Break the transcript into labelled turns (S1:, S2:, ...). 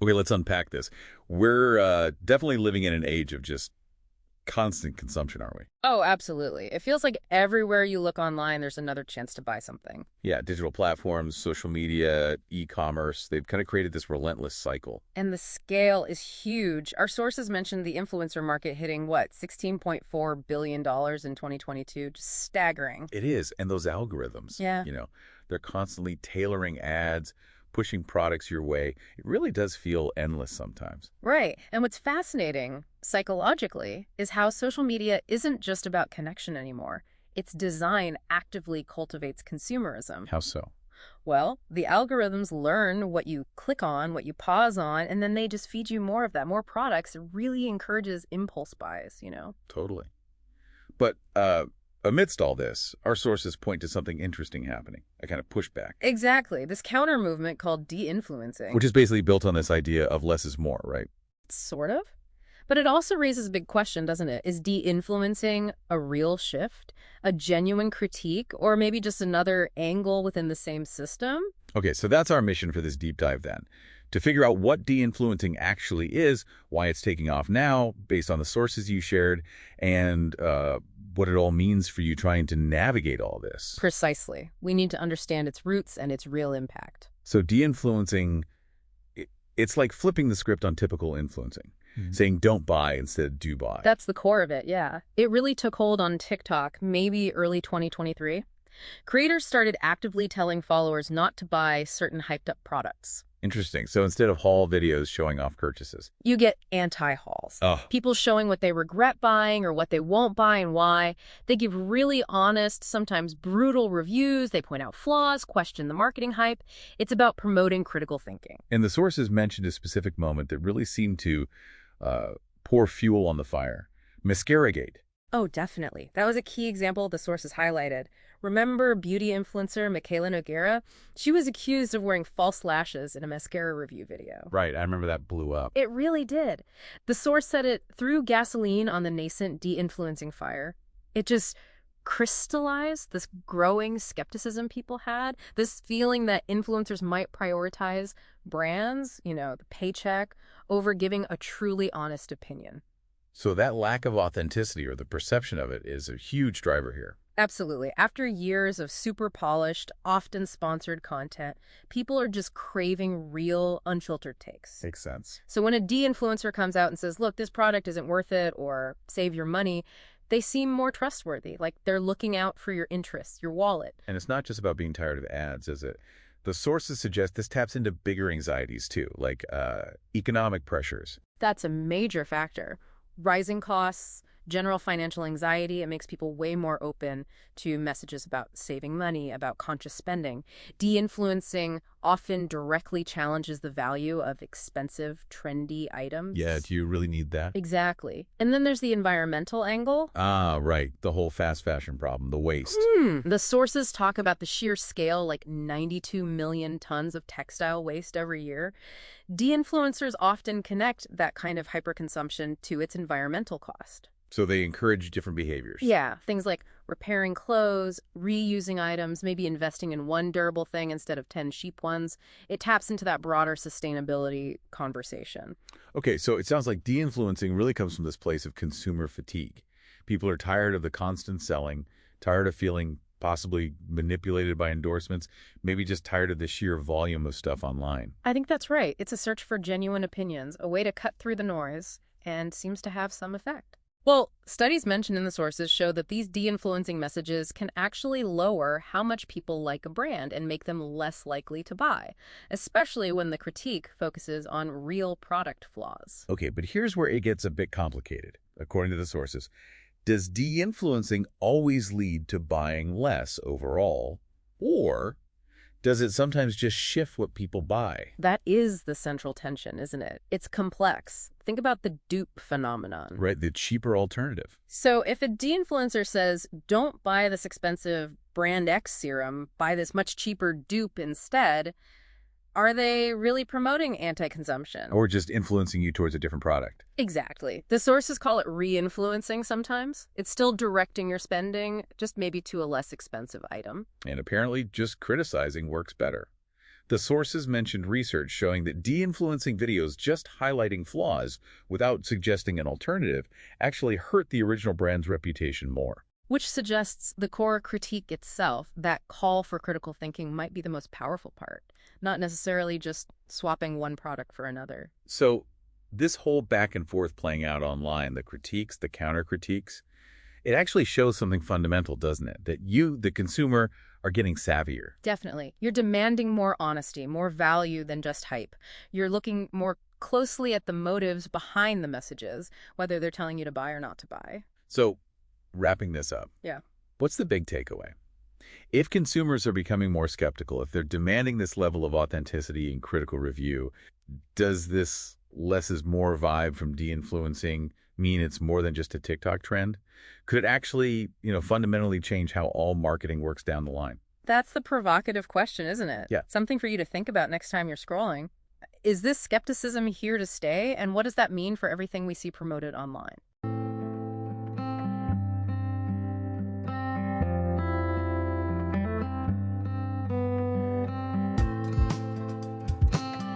S1: Okay, let's unpack this. We're definitely living in an age of just constant consumption, aren't we?
S2: Oh, absolutely. It feels like everywhere you look online, there's another chance to buy something.
S1: Yeah, digital platforms, social media, e-commerce, they've kind of created this relentless cycle.
S2: And the scale is huge. Our sources mentioned the influencer market hitting, what, $16.4 billion in 2022? Just staggering.
S1: It is, and those algorithms,
S2: Yeah.
S1: they're constantly tailoring ads, pushing products your way. It really does feel endless sometimes.
S2: Right. And what's fascinating, psychologically, is how social media isn't just about connection anymore. Its design actively cultivates consumerism.
S1: How so?
S2: Well, the algorithms learn what you click on, what you pause on, and then they just feed you more of that, more products. It really encourages impulse buys.
S1: Totally. But amidst all this, our sources point to something interesting happening, a kind of pushback,
S2: Exactly. This counter movement called de-influencing.
S1: which is basically built on this idea of less is more, right?
S2: Sort of. But it also raises a big question, doesn't it? Is de-influencing a real shift, a genuine critique, or maybe just another angle within the same system?
S1: Okay, so that's our mission for this deep dive then. To figure out what de-influencing actually is, why it's taking off now, based on the sources you shared, and what it all means for you trying to navigate all this.
S2: Precisely. We need to understand its roots and its real impact.
S1: So de-influencing, it's like flipping the script on typical influencing, saying don't buy instead of do buy.
S2: That's the core of it, yeah. It really took hold on TikTok, maybe early 2023. Creators started actively telling followers not to buy certain hyped-up products.
S1: Interesting. So instead of haul videos showing off purchases.
S2: You get anti-hauls.
S1: Oh,
S2: People showing what they regret buying or what they won't buy and why. They give really honest, sometimes brutal reviews. They point out flaws, question the marketing hype. It's about promoting critical thinking.
S1: and the sources mentioned a specific moment that really seemed to pour fuel on the fire. MascaraGate.
S2: Oh, definitely. That was a key example the sources highlighted. Remember beauty influencer Michaela Nogueira? She was accused of wearing false lashes in a mascara review video.
S1: Right, I remember that blew up.
S2: It really did. The source said it threw gasoline on the nascent de-influencing fire. It just crystallized this growing skepticism people had, this feeling that influencers might prioritize brands, the paycheck, over giving a truly honest opinion.
S1: So that lack of authenticity or the perception of it is a huge driver here.
S2: Absolutely. After years of super polished, often sponsored content, people are just craving real, unfiltered takes.
S1: Makes sense.
S2: So when a de-influencer comes out and says, look, this product isn't worth it, or save your money, they seem more trustworthy, like they're looking out for your interests, your wallet.
S1: And it's not just about being tired of ads, is it? The sources suggest this taps into bigger anxieties too, like economic pressures.
S2: That's a major factor. Rising costs, general financial anxiety, it makes people way more open to messages about saving money, about conscious spending. De-influencing often directly challenges the value of expensive, trendy items.
S1: Yeah, do you really need that?
S2: Exactly. And then there's the environmental angle.
S1: Ah, right. The whole fast fashion problem, the waste.
S2: The sources talk about the sheer scale, like 92 million tons of textile waste every year. De-influencers often connect that kind of hyperconsumption to its environmental cost.
S1: So they encourage different behaviors.
S2: Yeah, things like repairing clothes, reusing items, maybe investing in one durable thing instead of 10 cheap ones. It taps into that broader sustainability conversation.
S1: Okay, so it sounds like de-influencing really comes from this place of consumer fatigue. People are tired of the constant selling, tired of feeling possibly manipulated by endorsements, maybe just tired of the sheer volume of stuff online.
S2: I think that's right. It's a search for genuine opinions, a way to cut through the noise, and seems to have some effect. Well, studies mentioned in the sources show that these de-influencing messages can actually lower how much people like a brand and make them less likely to buy, especially when the critique focuses on real product flaws.
S1: Okay, but here's where it gets a bit complicated. According to the sources, does de-influencing always lead to buying less overall, or does it sometimes just shift what people buy?
S2: That is the central tension, isn't it? It's complex. Think about the dupe phenomenon.
S1: Right, the cheaper alternative.
S2: So if a de-influencer says, don't buy this expensive brand X serum, buy this much cheaper dupe instead, are they really promoting anti-consumption?
S1: Or just influencing you towards a different product.
S2: Exactly. The sources call it re-influencing sometimes. It's still directing your spending, just maybe to a less expensive item.
S1: And apparently just criticizing works better. The sources mentioned research showing that de-influencing videos just highlighting flaws without suggesting an alternative actually hurt the original brand's reputation more.
S2: Which suggests the core critique itself, that call for critical thinking, might be the most powerful part, not necessarily just swapping one product for another.
S1: So this whole back and forth playing out online, the critiques, the counter critiques, it actually shows something fundamental, doesn't it? That you, the consumer, are getting savvier.
S2: Definitely. You're demanding more honesty, more value than just hype. You're looking more closely at the motives behind the messages, whether they're telling you to buy or not to buy.
S1: So wrapping this up,
S2: Yeah.
S1: what's the big takeaway? If consumers are becoming more skeptical, if they're demanding this level of authenticity and critical review, does this less is more vibe from de-influencing mean it's more than just a TikTok trend? Could it actually, fundamentally change how all marketing works down the line?
S2: That's the provocative question, isn't it?
S1: Yeah.
S2: Something for you to think about next time you're scrolling. Is this skepticism here to stay? And what does that mean for everything we see promoted online?